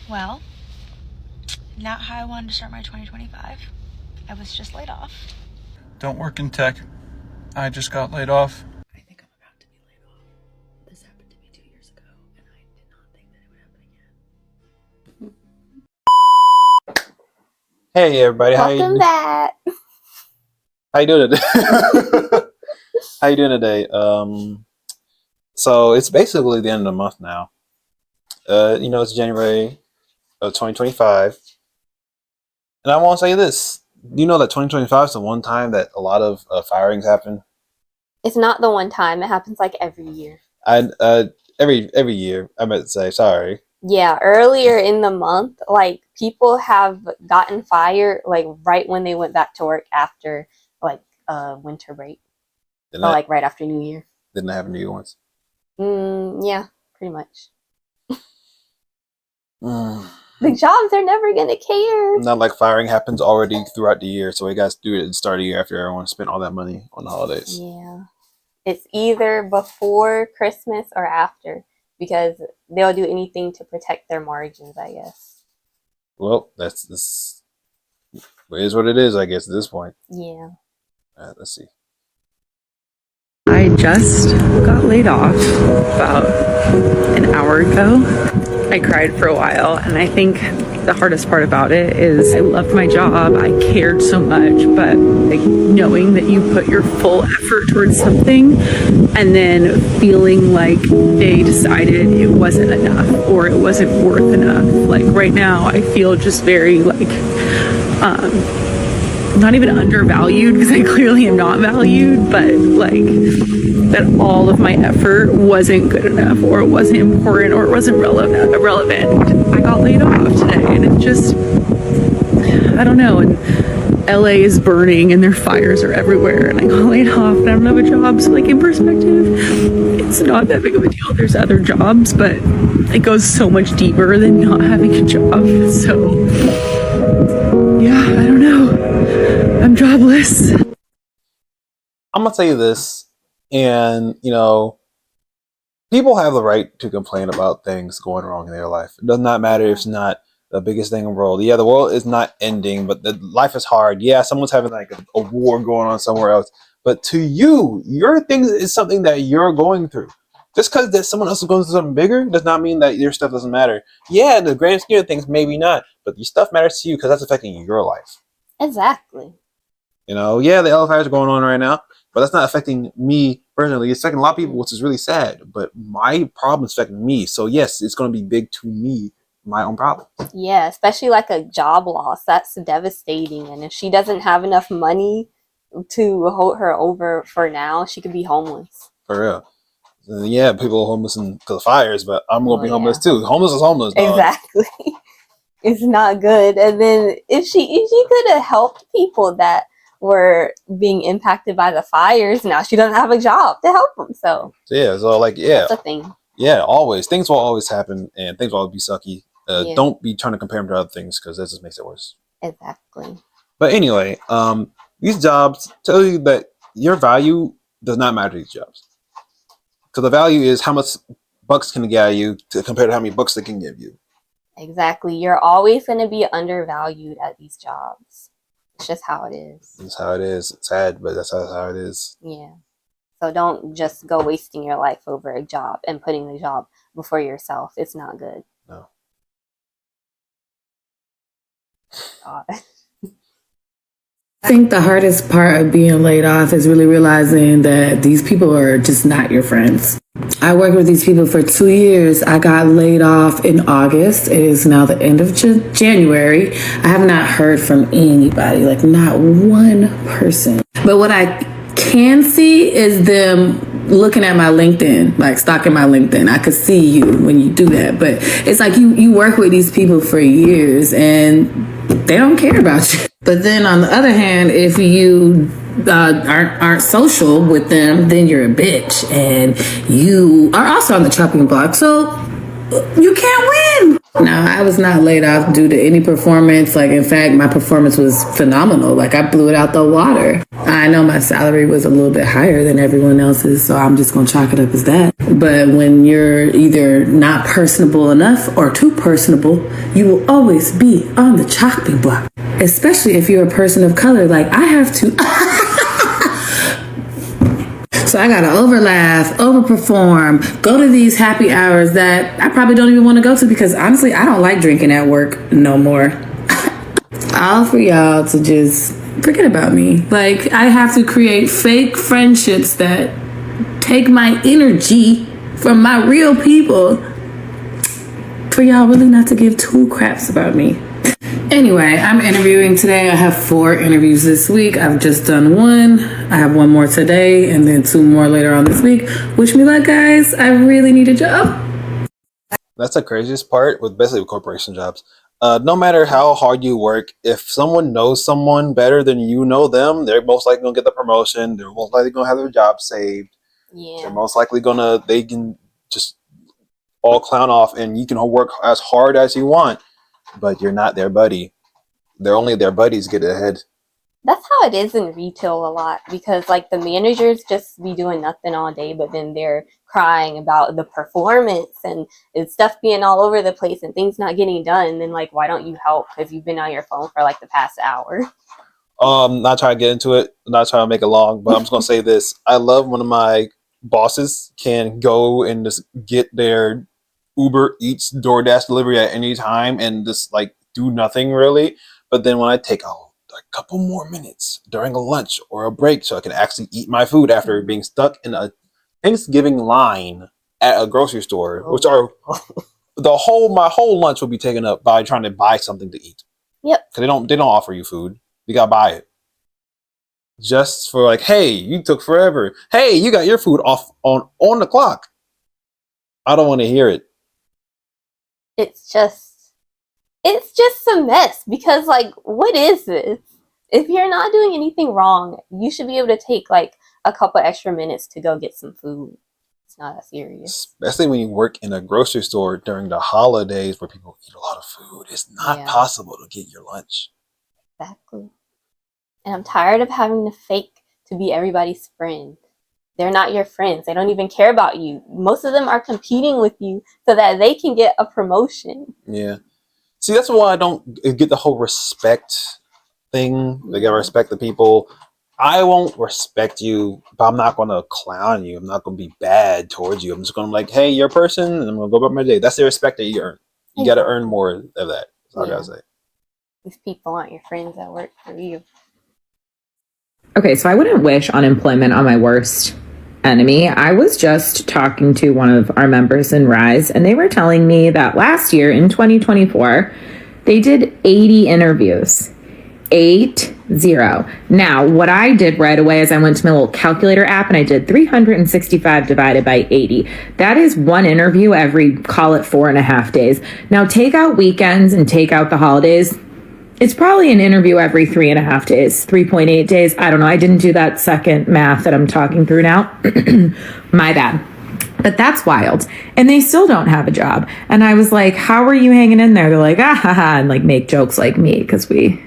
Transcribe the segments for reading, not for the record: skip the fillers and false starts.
Well, not how I wanted to start my 2025. I was just laid off. Don't work in tech. I just got laid off. I think I'm about to be laid off. This happened to me 2 years ago, and I did not think that it would happen again. Hey everybody, Welcome back. how you doing today? How you doing today? So it's basically the end of the month now. It's January of 2025, and I want to say this. You know that 2025 is the one time that a lot of firings happen. It's not the one time. It happens like every year. Every year. I meant to say sorry. Yeah, earlier in the month, like people have gotten fired like right when they went back to work after like winter break, or like right after New Year. Didn't happen to you once? Yeah, pretty much. The jobs are never gonna care. Not like firing happens already throughout the year, so we guys do it at the start of the year after everyone spent all that money on the holidays. Yeah, it's either before Christmas or after, because they'll do anything to protect their margins, I guess. Well, this is what it is, I guess, at this point. Yeah. Let's see. I just got laid off about an hour ago. I cried for a while, and I think the hardest part about it is I loved my job. I cared so much, but like knowing that you put your full effort towards something and then feeling like they decided it wasn't enough or it wasn't worth enough. Like right now, I feel just very like not even undervalued, because I clearly am not valued, but like that all of my effort wasn't good enough, or it wasn't important, or it wasn't relevant. I got laid off today, and it just, I don't know. And LA is burning and their fires are everywhere, and I got laid off and I don't have a job. So like in perspective, it's not that big of a deal. There's other jobs, but it goes so much deeper than not having a job. So yeah, I don't know. I'm jobless. I'm gonna tell you this, and people have the right to complain about things going wrong in their life. It does not matter if it's not the biggest thing in the world. Yeah, the world is not ending, but the life is hard. Yeah, someone's having like a war going on somewhere else, but to you, your thing is something that you're going through. Just because that someone else is going through something bigger does not mean that your stuff doesn't matter. Yeah, in the grand scheme of things, maybe not, but your stuff matters to you because that's affecting your life. Exactly. Yeah, the LFIs are going on right now, but that's not affecting me personally. It's affecting a lot of people, which is really sad, but my problem is affecting me. So yes, it's going to be big to me, my own problem. Yeah, especially like a job loss. That's devastating. And if she doesn't have enough money to hold her over for now, she could be homeless. For real. Yeah, people are homeless because of fires, but I'm going to be homeless too. Homeless is homeless, dog. Exactly. It's not good. And then if she could have helped people that were being impacted by the fires, now she doesn't have a job to help them. So that's a thing. Yeah, always. Things will always happen, and things will always be sucky. Don't be trying to compare them to other things, because that just makes it worse. Exactly. But anyway, these jobs tell you that your value does not matter to these jobs. So the value is how much bucks can they get you compared to how many bucks they can give you. Exactly. You're always going to be undervalued at these jobs. It's just how it is. That's how it is. It's sad, but that's how it is. Yeah. So don't just go wasting your life over a job and putting the job before yourself. It's not good. No. I think the hardest part of being laid off is really realizing that these people are just not your friends. I worked with these people for 2 years. I got laid off in August. It is now the end of January. I have not heard from anybody, like not one person. But what I can see is them looking at my LinkedIn, like stalking my LinkedIn. I could see you when you do that. But it's like you work with these people for years and they don't care about you. But then on the other hand, if you aren't social with them, then you're a bitch and you are also on the chopping block. So you can't win. No, I was not laid off due to any performance. Like, in fact, my performance was phenomenal. Like, I blew it out the water. I know my salary was a little bit higher than everyone else's, so I'm just going to chalk it up as that. But when you're either not personable enough or too personable, you will always be on the chopping block. Especially if you're a person of color. Like, I have to... So I gotta overlaugh, overperform, go to these happy hours that I probably don't even want to go to because honestly, I don't like drinking at work no more. All for y'all to just forget about me. Like, I have to create fake friendships that take my energy from my real people for y'all really not to give two craps about me. Anyway, I'm interviewing today. I have 4 interviews this week. I've just done 1. I have 1 more today and then 2 more later on this week. Wish me luck, guys. I really need a job. That's the craziest part with basically corporation jobs. No matter how hard you work, if someone knows someone better than you know them, they're most likely going to get the promotion. They're most likely going to have their job saved. Yeah. They're most likely they can just all clown off and you can work as hard as you want, but you're not their buddy. They're only their buddies get ahead. That's how it is in retail a lot because like the managers just be doing nothing all day, but then they're crying about the performance and stuff being all over the place and things not getting done. And then like, why don't you help if you've been on your phone for like the past hour? Not trying to get into it, not trying to make it long, but I'm just gonna say this. I love when my bosses can go and just get their Uber Eats DoorDash delivery at any time and just like do nothing really. But then when I take a couple more minutes during a lunch or a break so I can actually eat my food after being stuck in a Thanksgiving line at a grocery store, which are my whole lunch will be taken up by trying to buy something to eat. Yep. Because they don't offer you food. You gotta buy it. Just for like, hey, you took forever. Hey, you got your food off on the clock. I don't want to hear it. It's just a mess because like, what is this? If you're not doing anything wrong, you should be able to take like a couple extra minutes to go get some food. It's not that serious. Especially when you work in a grocery store during the holidays where people eat a lot of food. It's not possible to get your lunch. Exactly. And I'm tired of having to fake to be everybody's friend. They're not your friends. They don't even care about you. Most of them are competing with you so that they can get a promotion. Yeah. See, that's why I don't get the whole respect thing. They gotta respect the people. I won't respect you, but I'm not gonna clown you. I'm not gonna be bad towards you. I'm just gonna be like, hey, you're a person, and I'm gonna go about my day. That's the respect that you earn. You gotta earn more of that. That's all I gotta say. These people aren't your friends that work for you. Okay, so I wouldn't wish unemployment on my worst enemy. I was just talking to one of our members in Rise, and they were telling me that last year in 2024, they did 80 interviews. 80. Now, what I did right away is I went to my little calculator app and I did 365 divided by 80. That is 1 interview every, call it 4.5 days. Now, take out weekends and take out the holidays. It's probably an interview every 3.5 days, 3.8 days. I don't know. I didn't do that second math that I'm talking through now. My bad. But that's wild. And they still don't have a job. And I was like, how are you hanging in there? They're like, ah, ha, ha, and like make jokes like me because we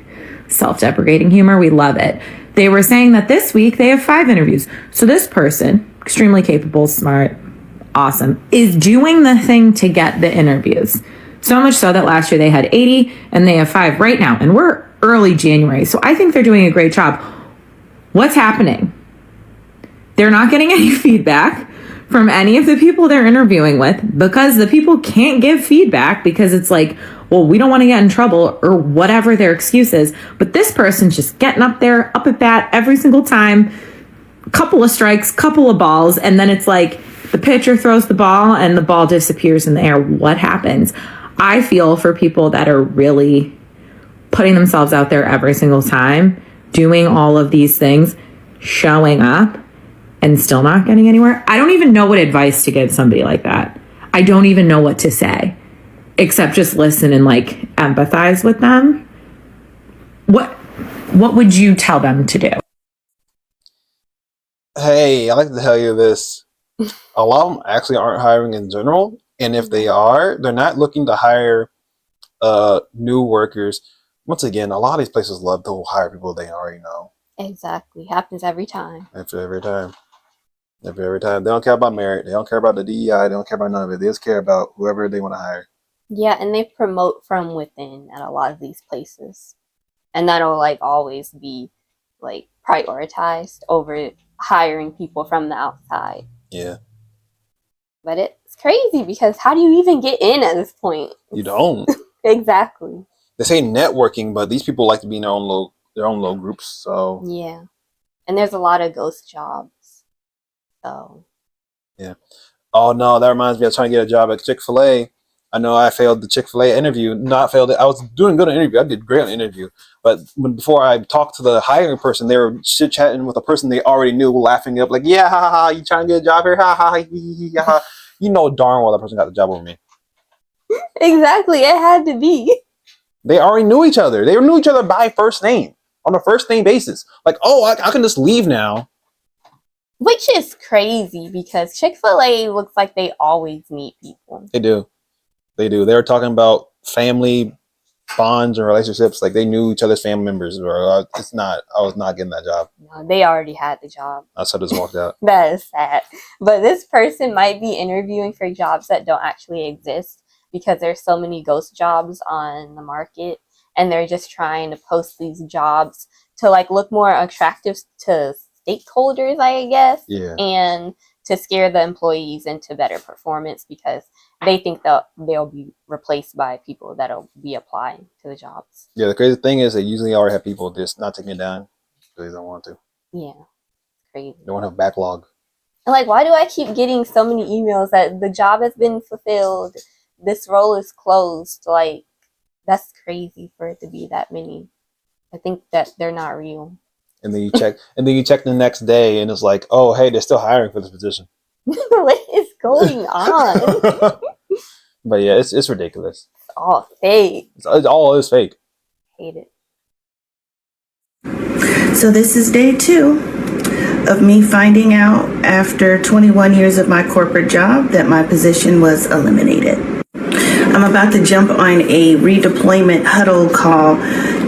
self-deprecating humor. We love it. They were saying that this week they have 5 interviews. So this person, extremely capable, smart, awesome, is doing the thing to get the interviews. So much so that last year they had 80 and they have 5 right now. And we're early January. So I think they're doing a great job. What's happening? They're not getting any feedback from any of the people they're interviewing with because the people can't give feedback because it's like, well, we don't want to get in trouble or whatever their excuse is. But this person's just getting up there, up at bat every single time, couple of strikes, couple of balls. And then it's like the pitcher throws the ball and the ball disappears in the air. What happens? I feel for people that are really putting themselves out there every single time, doing all of these things, showing up and still not getting anywhere. I don't even know what advice to give somebody like that. I don't even know what to say, except just listen and like empathize with them. What would you tell them to do? Hey, I like to tell you this. A lot of them actually aren't hiring in general. And if they are, they're not looking to hire new workers. Once again, a lot of these places love to hire people they already know. Exactly. Happens every time. Every time. Every time. They don't care about merit. They don't care about the DEI. They don't care about none of it. They just care about whoever they want to hire. Yeah, and they promote from within at a lot of these places. And that'll like always be like prioritized over hiring people from the outside. Yeah. But it's crazy because how do you even get in at this point? You don't. Exactly. They say networking, but these people like to be in their own little groups. So yeah, and there's a lot of ghost jobs. So yeah. Oh no, that reminds me. I was trying to get a job at Chick-fil-A. I know I failed the Chick-fil-A interview. Not failed it. I was doing good on the interview. I did great on the interview. But before I talked to the hiring person, they were chit chatting with a person they already knew, laughing up like, "Yeah, ha ha ha! You trying to get a job here? Ha ha ha! Ha." You know darn well that person got the job over me. exactly, it had to be. They already knew each other. They knew each other by first name on a first name basis. Like, oh, I can just leave now. Which is crazy because Chick-fil-A looks like they always meet people. They do. They do. They were talking about family bonds and relationships. Like they knew each other's family members. Or it's not. I was not getting that job. No, they already had the job. So I just walked out. That is sad. But this person might be interviewing for jobs that don't actually exist because there's so many ghost jobs on the market, and they're just trying to post these jobs to like look more attractive to stakeholders, I guess. Yeah. And to scare the employees into better performance because they think that they'll be replaced by people that'll be applying to the jobs. Yeah, the crazy thing is they usually already have people just not taking it down because they don't want to. Yeah, crazy. They want to have backlog. And like, why do I keep getting so many emails that the job has been fulfilled, this role is closed? Like, that's crazy for it to be that many. I think that they're not real. And then you check, the next day, and it's like, oh, hey, they're still hiring for this position. What is going on? But yeah, it's ridiculous. It's all fake. It's all is fake. Hate it. So this is day 2 of me finding out after 21 years of my corporate job that my position was eliminated. I'm about to jump on a redeployment huddle call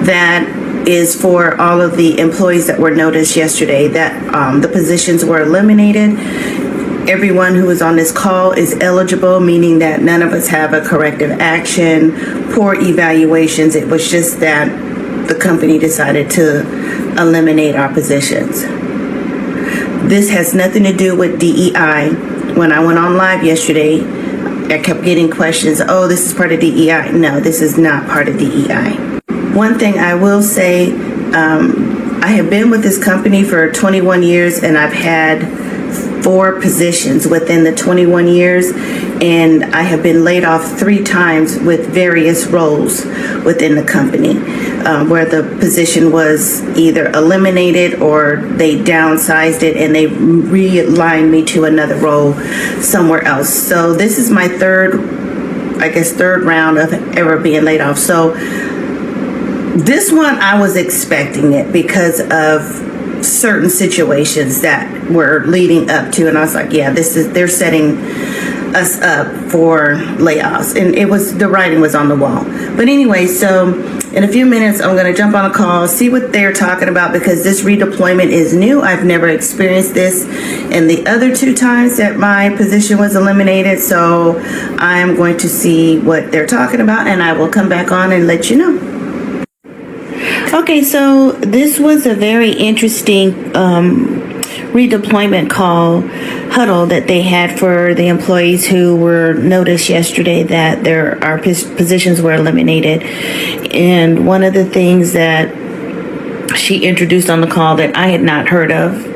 that is for all of the employees that were noticed yesterday that the positions were eliminated. Everyone who is on this call is eligible, meaning that none of us have a corrective action, poor evaluations. It was just that the company decided to eliminate our positions. This has nothing to do with DEI. When I went on live yesterday, I kept getting questions, oh, this is part of DEI. No, this is not part of DEI. One thing I will say, I have been with this company for 21 years and I've had 4 positions within the 21 years, and I have been laid off 3 times with various roles within the company where the position was either eliminated or they downsized it and they realigned me to another role somewhere else. So this is my third round of ever being laid off. So this one, I was expecting it because of certain situations that were leading up to, and I was like, yeah, they're setting us up for layoffs, and the writing was on the wall. But anyway, so in a few minutes, I'm going to jump on a call, see what they're talking about, because this redeployment is new. I've never experienced this in the other 2 times that my position was eliminated, so I'm going to see what they're talking about, and I will come back on and let you know. Okay, so this was a very interesting redeployment huddle that they had for the employees who were noticed yesterday that our positions were eliminated. And one of the things that she introduced on the call that I had not heard of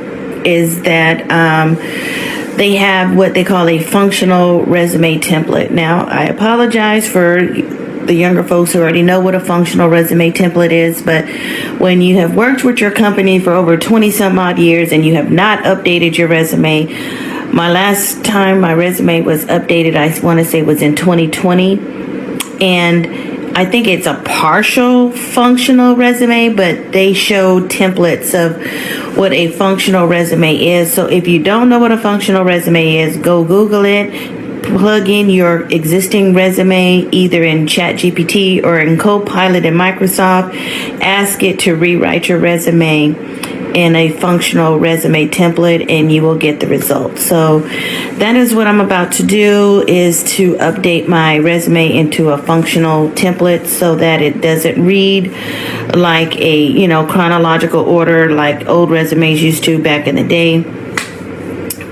is that they have what they call a functional resume template. Now, I apologize for the younger folks who already know what a functional resume template is, but when you have worked with your company for over 20 some odd years and you have not updated your resume, my last time my resume was updated, I want to say was in 2020, and I think it's a partial functional resume, but they show templates of what a functional resume is. So if you don't know what a functional resume is, go Google it, plug in your existing resume either in ChatGPT or in Copilot in Microsoft. Ask it to rewrite your resume in a functional resume template, and you will get the results. So that is what I'm about to do, is to update my resume into a functional template so that it doesn't read like a, chronological order like old resumes used to back in the day.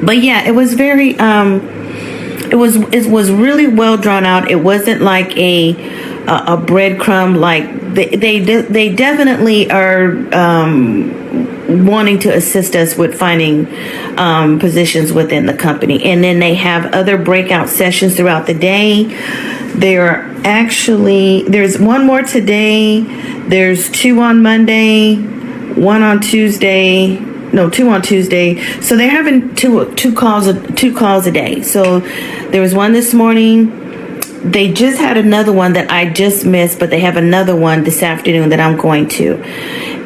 But yeah, it was very it was really well drawn out. It wasn't like a breadcrumb. Like they definitely are wanting to assist us with finding positions within the company. And then they have other breakout sessions throughout the day. There's one more today. There's two on Monday, one on Tuesday. No, two on Tuesday. So they're having two calls a day. So there was one this morning. They just had another one that I just missed, but they have another one this afternoon that I'm going to.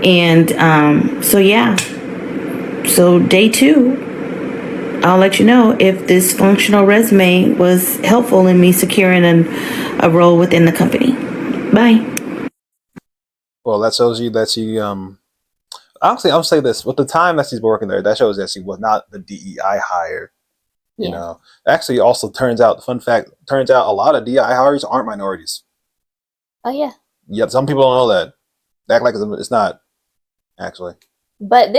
And so yeah. So day 2, I'll let you know if this functional resume was helpful in me securing a role within the company. Bye. Well, that shows you that she honestly, I'll say this: with the time that she's working there, that shows that she was not the DEI hire. Actually, also turns out a lot of DEI hires aren't minorities. Oh yeah. Yep, some people don't know that. They act like it's not, actually. But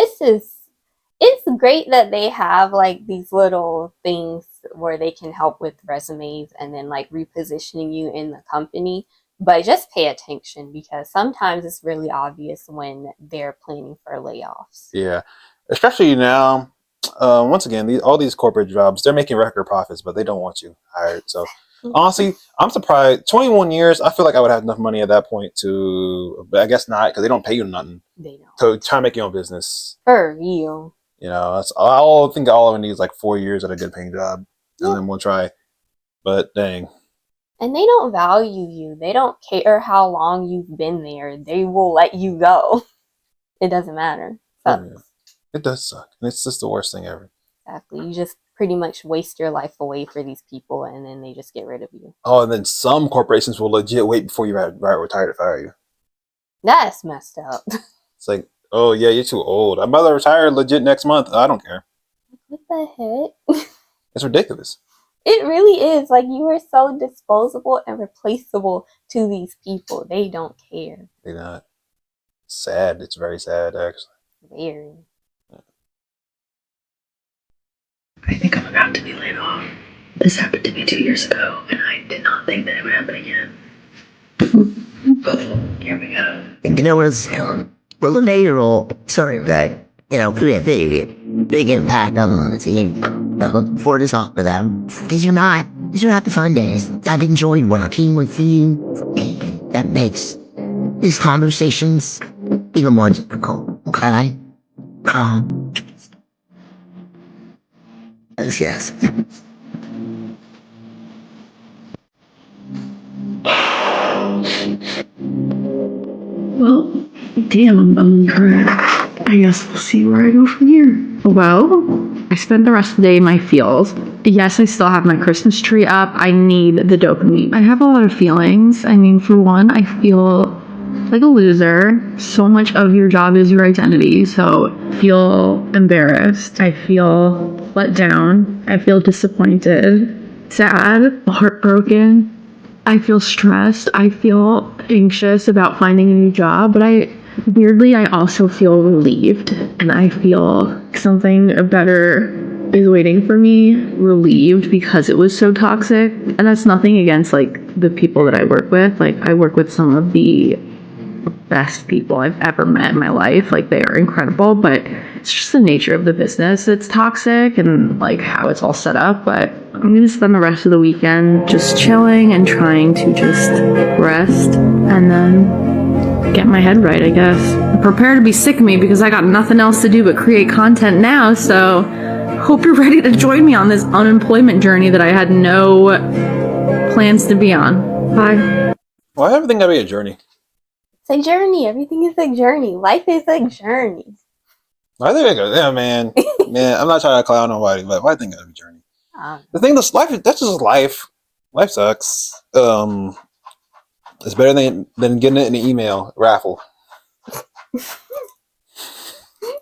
it's great that they have like these little things where they can help with resumes and then like repositioning you in the company. But just pay attention, because sometimes it's really obvious when they're planning for layoffs. Yeah, especially now. Once again, all these corporate jobs, they're making record profits, but they don't want you hired. So honestly, I'm surprised. 21 years, I feel like I would have enough money at that point but I guess not, because they don't pay you nothing. They don't. To try to make your own business. For real. That's all. I think all of it needs like 4 years at a good paying job, and then we'll try. But dang. And they don't value you. They don't care how long you've been there. They will let you go. It doesn't matter. Sucks. Yeah. It does suck. And it's just the worst thing ever. Exactly. You just pretty much waste your life away for these people, and then they just get rid of you. Oh, and then some corporations will legit wait before you're retired to fire you. That's messed up. It's like, oh yeah, you're too old. I'm about to retire legit next month. I don't care. What the heck? It's ridiculous. It really is. Like, you are so disposable and replaceable to these people. They don't care. They're not. Sad. It's very sad, actually. Very. I think I'm about to be laid off. This happened to me 2 years ago, and I did not think that it would happen again. But here we go. It's related, sorry, that, could have big impact on the team. I'm looking forward to talk to them. These are not the fun days. I've enjoyed working with you. That makes these conversations even more difficult, okay? Yes. Well, damn, I'm bummed for it. I guess we'll see where I go from here. Well, I spent the rest of the day in my feels. Yes, I still have my Christmas tree up. I need the dopamine. I have a lot of feelings. I mean, for one, I feel like a loser. So much of your job is your identity. So I feel embarrassed. I feel let down. I feel disappointed, sad, heartbroken. I feel stressed. I feel anxious about finding a new job, but I also feel relieved, and I feel something better is waiting for me, relieved, because it was so toxic. And that's nothing against like the people that I work with. Like, I work with some of the best people I've ever met in my life. Like, they are incredible, but it's just the nature of the business. It's toxic, and like how it's all set up. But I'm gonna spend the rest of the weekend just chilling and trying to just rest and then get my head right, I guess. Prepare to be sick of me, because I got nothing else to do but create content now. So hope you're ready to join me on this unemployment journey that I had no plans to be on. Bye. Well, everything gotta be a journey. It's a journey. Everything is a journey. Life is a journey. I think I go, yeah, man. Man, I'm not trying to clown nobody, but I think it's a journey. The thing that's life, that's just life. Life sucks. It's better than getting it in an email raffle.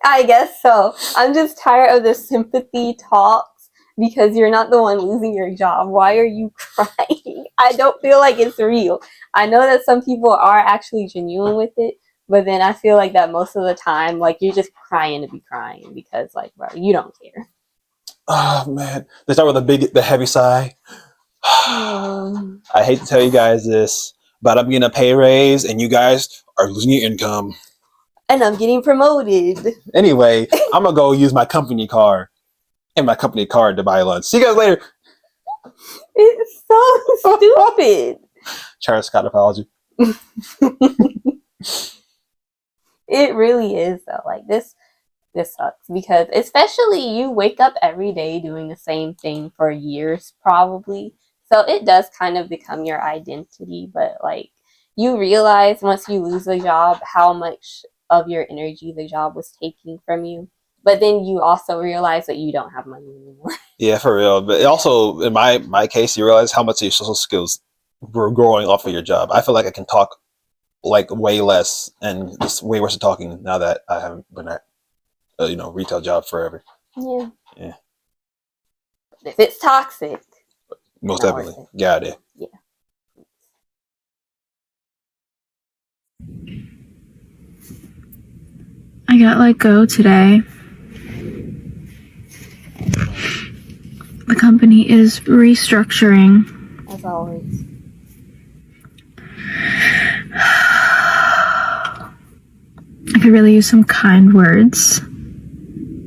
I guess so. I'm just tired of the sympathy talks because you're not the one losing your job. Why are you crying? I don't feel like it's real. I know that some people are actually genuine with it, but then I feel like that most of the time, like, you're just crying to be crying because, like, bro, you don't care. Oh man, they start with the heavy sigh. I hate to tell you guys this, but I'm getting a pay raise, and you guys are losing your income. And I'm getting promoted. Anyway, I'm gonna go use my company car and my company card to buy lunch. See you guys later. It's so stupid. Charles Scott apology. It really is though. Like this sucks because especially you wake up every day doing the same thing for years probably. So it does kind of become your identity, but like you realize once you lose a job how much of your energy the job was taking from you. But then you also realize that you don't have money anymore. Yeah, for real. But also, in my case, you realize how much your social skills were growing off of your job. I feel like I can talk like way less and just way worse at talking now that I haven't been at retail job forever. Yeah. Yeah. But if it's toxic, Most not definitely. worth it. Got it. Yeah. I got let go today. The company is restructuring. As always. I could really use some kind words.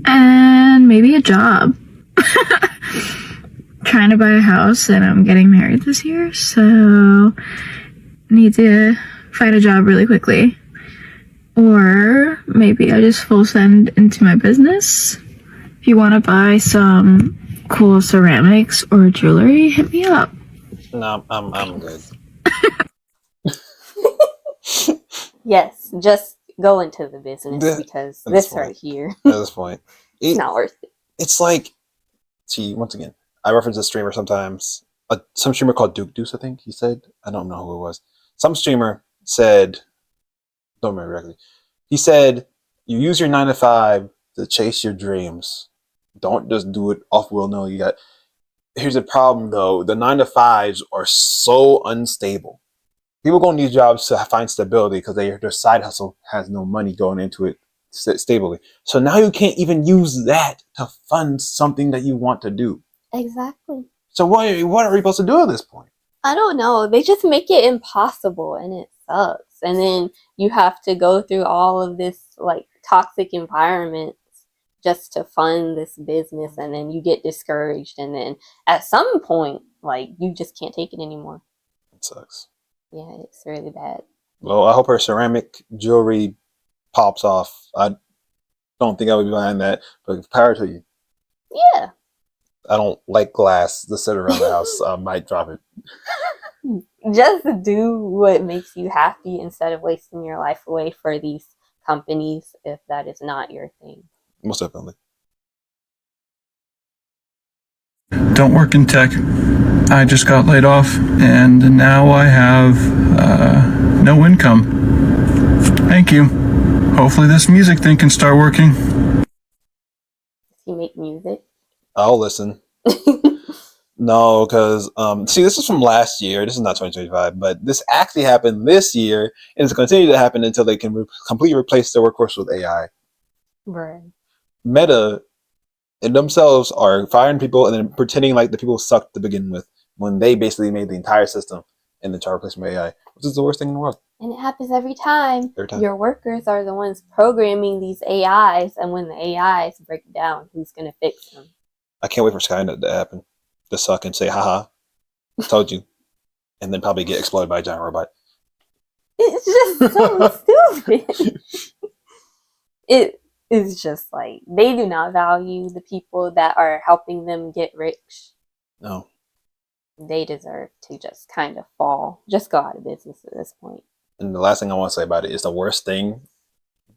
And maybe a job. Trying to buy a house and I'm getting married this year, so need to find a job really quickly. Or maybe I just full send into my business. If you want to buy some cool ceramics or jewelry, hit me up. No, I'm good. Yes, just go into the business because at this this right here, At this point, it's not worth it. It's like, see, once again, I reference a streamer sometimes. Some streamer called Duke Deuce, I think he said. I don't know who it was. Some streamer said, don't remember correctly. He said, you use your 9 to 5 to chase your dreams. Don't just do it off will. No, here's the problem though. The 9 to 5s are so unstable. People go in these jobs to find stability because their side hustle has no money going into it stably. So now you can't even use that to fund something that you want to do. Exactly. So what are we supposed to do at this point? I don't know. They just make it impossible and it sucks. And then you have to go through all of this like toxic environments just to fund this business, and then you get discouraged, and then at some point like you just can't take it anymore. It sucks. Yeah, it's really bad. Well, I hope her ceramic jewelry pops off. I don't think I would be buying that, but power to you. Yeah. I don't like glass to sit around the house. I might drop it. Just do what makes you happy instead of wasting your life away for these companies if that is not your thing. Most definitely. Don't work in tech. I just got laid off and now I have no income. Thank you. Hopefully this music thing can start working. Does he make music? I'll listen. No, because see, this is from last year. This is not 2025, but this actually happened this year, and it's continued to happen until they can completely replace their workforce with AI. Right. Meta and themselves are firing people and then pretending like the people sucked to begin with, when they basically made the entire system and then try to replace them with AI, which is the worst thing in the world. And it happens every time. Every time. Your workers are the ones programming these AIs, and when the AIs break down, who's going to fix them? I can't wait for Skynet to happen. To suck and say, haha, told you. And then probably get exploded by a giant robot. It's just so stupid. It is just like, they do not value the people that are helping them get rich. No. They deserve to just kind of fall. Just go out of business at this point. And the last thing I want to say about it is the worst thing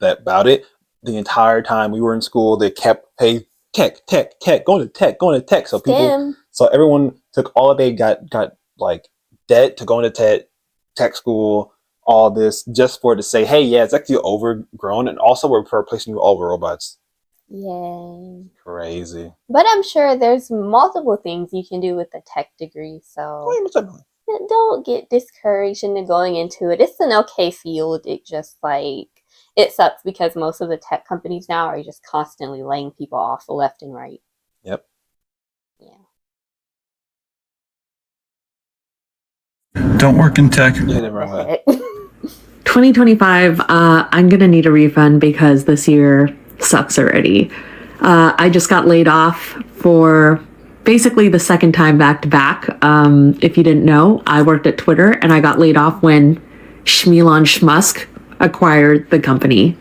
about it. The entire time we were in school, they kept, hey, tech, going to tech. So people So everyone took all that they got like debt to go into tech school, all this just for it to say, hey, yeah, it's actually overgrown, and also we're replacing you with all robots. Yay. Crazy. But I'm sure there's multiple things you can do with a tech degree, so don't get discouraged into going into it. It's an okay field. It just like, it sucks because most of the tech companies now are just constantly laying people off left and right. Yep. Yeah. Don't work in tech. 2025, I'm going to need a refund because this year sucks already. I just got laid off for basically the second time back to back. If you didn't know, I worked at Twitter and I got laid off when Elon Musk acquired the company.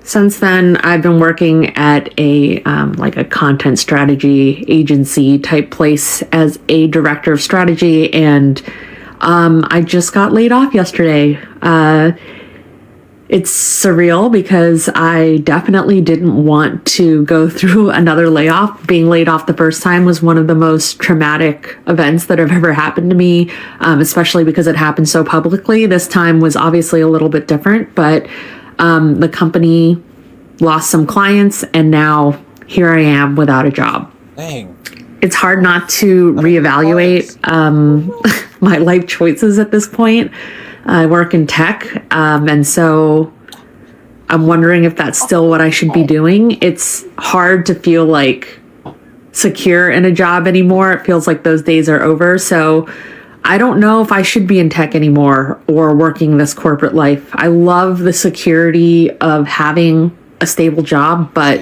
Since then, I've been working at a like a content strategy agency type place as a director of strategy, and I just got laid off yesterday. It's surreal because I definitely didn't want to go through another layoff. Being laid off the first time was one of the most traumatic events that have ever happened to me, especially because it happened so publicly. This time was obviously a little bit different, but the company lost some clients, and now here I am without a job. Dang. It's hard not to reevaluate my life choices at this point. I work in tech, and so I'm wondering if that's still what I should be doing. It's hard to feel like secure in a job anymore. It feels like those days are over. So I don't know if I should be in tech anymore or working this corporate life. I love the security of having a stable job, but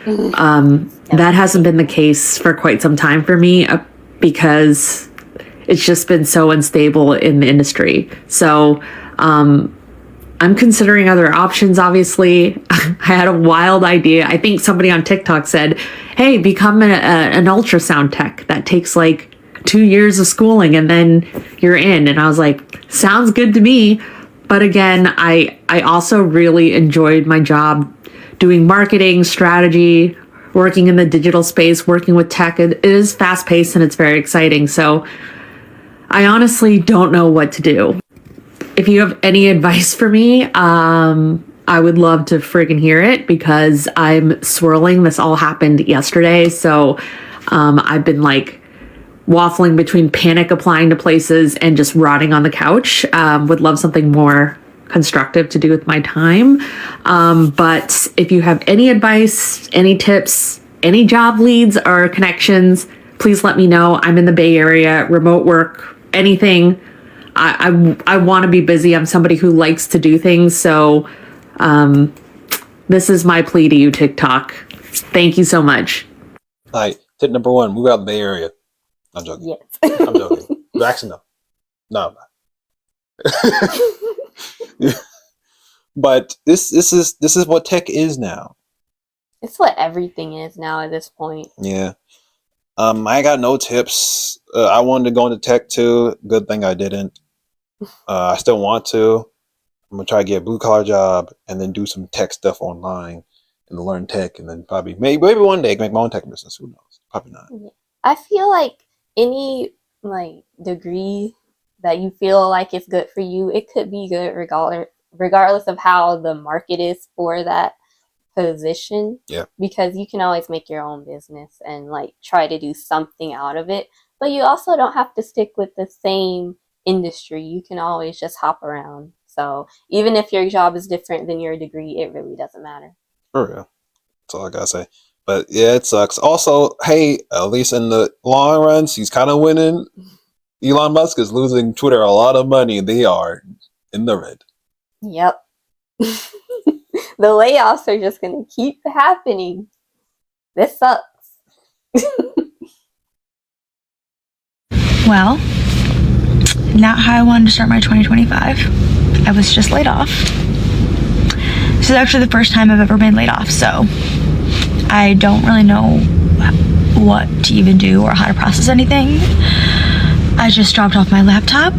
that hasn't been the case for quite some time for me because it's just been so unstable in the industry. So I'm considering other options, obviously. I had a wild idea. I think somebody on TikTok said, hey, become an ultrasound tech. That takes like 2 years of schooling and then you're in. And I was like, sounds good to me. But again, I also really enjoyed my job doing marketing, strategy, working in the digital space, working with tech. It is fast paced and it's very exciting. So I honestly don't know what to do. If you have any advice for me, I would love to friggin' hear it because I'm swirling. This all happened yesterday. So I've been like waffling between panic applying to places and just rotting on the couch. Would love something more constructive to do with my time. But if you have any advice, any tips, any job leads or connections, please let me know. I'm in the Bay Area, remote work, anything. I want to be busy. I'm somebody who likes to do things. So this is my plea to you, TikTok. Thank you so much. All right, tip number 1, move out of the Bay Area. I'm joking. Yes. I'm joking. Actually, no, I'm not. But this is what tech is now. It's what everything is now at this point. Yeah. I got no tips. I wanted to go into tech too. Good thing I didn't. I still want to. I'm gonna try to get a blue collar job and then do some tech stuff online and learn tech, and then probably maybe one day make my own tech business. Who knows? Probably not. I feel like any like degree that you feel like is good for you, it could be good regardless of how the market is for that position. Yeah. Because you can always make your own business and like try to do something out of it. But you also don't have to stick with the same industry. You can always just hop around. So even if your job is different than your degree, it really doesn't matter. For real. That's all I gotta say. But yeah, it sucks. Also, hey, at least in the long run, he's kind of winning. Elon Musk is losing Twitter a lot of money. They are in the red. Yep. The layoffs are just going to keep happening. This sucks. Well, not how I wanted to start my 2025. I was just laid off. This is actually the first time I've ever been laid off, so I don't really know what to even do or how to process anything. I just dropped off my laptop.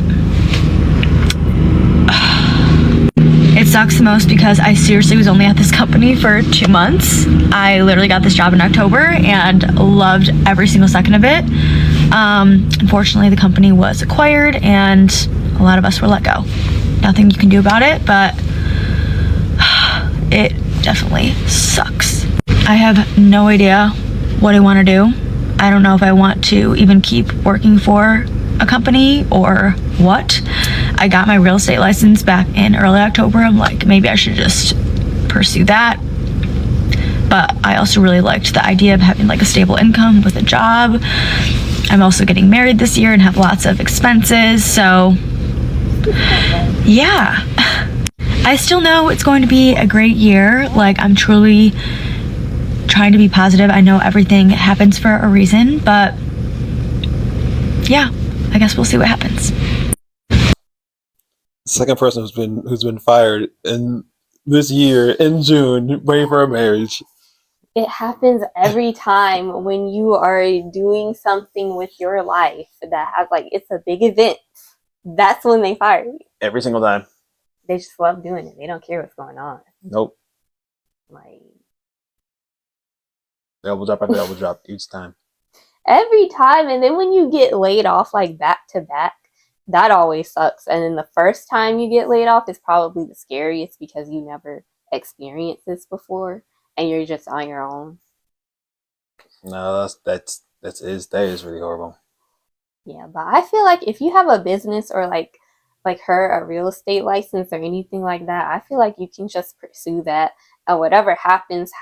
It sucks sucks the most because I seriously was only at this company for 2 months. I literally got this job in October and loved every single second of it. Unfortunately, the company was acquired and a lot of us were let go. Nothing you can do about it, but it definitely sucks. I have no idea what I want to do. I don't know if I want to even keep working for a company or what. I got my real estate license back in early October. I'm like, maybe I should just pursue that. But I also really liked the idea of having like a stable income with a job. I'm also getting married this year and have lots of expenses. So yeah, I still know it's going to be a great year. Like, I'm truly trying to be positive. I know everything happens for a reason, but yeah, I guess we'll see what happens. Second person who's been fired in this year in June, waiting for a marriage. It happens every time when you are doing something with your life that has like, it's a big event. That's when they fire you. Every single time. They just love doing it. They don't care what's going on. Nope. Like, Double drop after double drop each time. every time. And then when you get laid off like back to back, that always sucks. And then the first time you get laid off is probably the scariest because you never experienced this before and you're just on your own. No, that is really horrible. Yeah, but I feel like if you have a business or like her, a real estate license or anything like that, I feel like you can just pursue that, and whatever happens.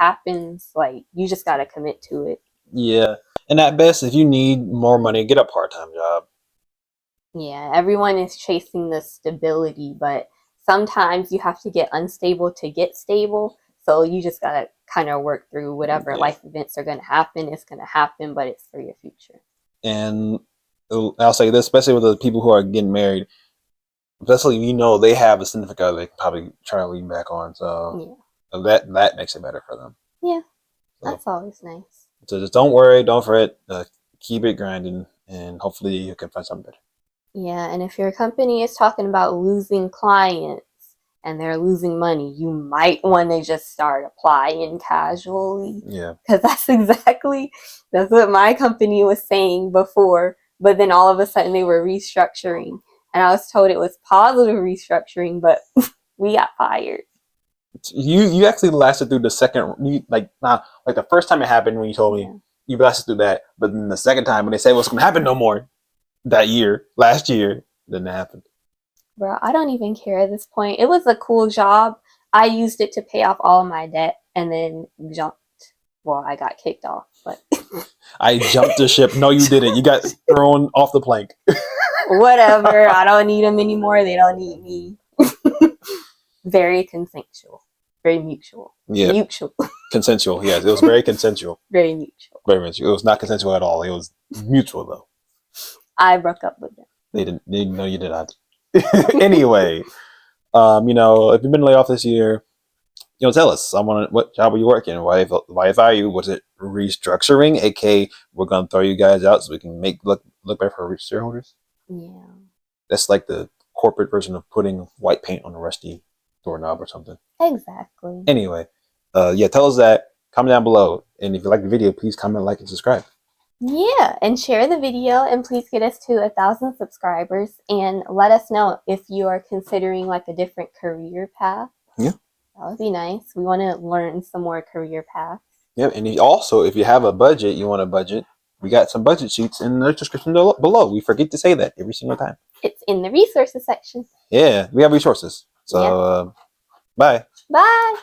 Like, you just gotta commit to it. Yeah, and at best, if you need more money, get a part-time job. Yeah, everyone is chasing the stability, but sometimes you have to get unstable to get stable. So you just gotta kind of work through whatever life events are gonna happen. It's gonna happen, but it's for your future. And I'll say this, especially with the people who are getting married, especially they have a significant other they can probably try to lean back on. So that makes it better for them. Yeah, so, that's always nice. So just don't worry, don't fret, keep it grinding, and hopefully you can find something better. Yeah, and if your company is talking about losing clients and they're losing money, you might want to just start applying casually. Yeah. Because that's what my company was saying before. But then all of a sudden they were restructuring. And I was told it was positive restructuring, but we got fired. You actually lasted through the second, the first time it happened when you told me, you lasted through that. But then the second time when they said what's going to happen no more last year, didn't happen. Bro, I don't even care at this point. It was a cool job. I used it to pay off all of my debt and then jumped. Well, I got kicked off, but I jumped the ship. No, you didn't. You got thrown off the plank. Whatever. I don't need them anymore. They don't need me. Very consensual. Very mutual. Yeah. Mutual. Consensual. Yes, it was very consensual. Very mutual. Very mutual. It was not consensual at all. It was mutual though. I broke up with them. They didn't know you did not. Anyway, if you've been laid off this year, tell us. What job were you working? Why are you? Was it restructuring? AK, we're gonna throw you guys out so we can look better for our shareholders. Yeah. That's like the corporate version of putting white paint on a rusty doorknob or something. Exactly. Anyway, tell us that. Comment down below, and if you like the video, please comment, like, and subscribe. Yeah, and share the video, and please get us to 1,000 subscribers, and let us know if you are considering like a different career path. Yeah, that would be nice. We want to learn some more career paths. Yeah, and if you have a budget, you want a budget, we got some budget sheets in the description below. We forget to say that every single time. It's in the resources section. Yeah, we have resources. So, bye. Bye.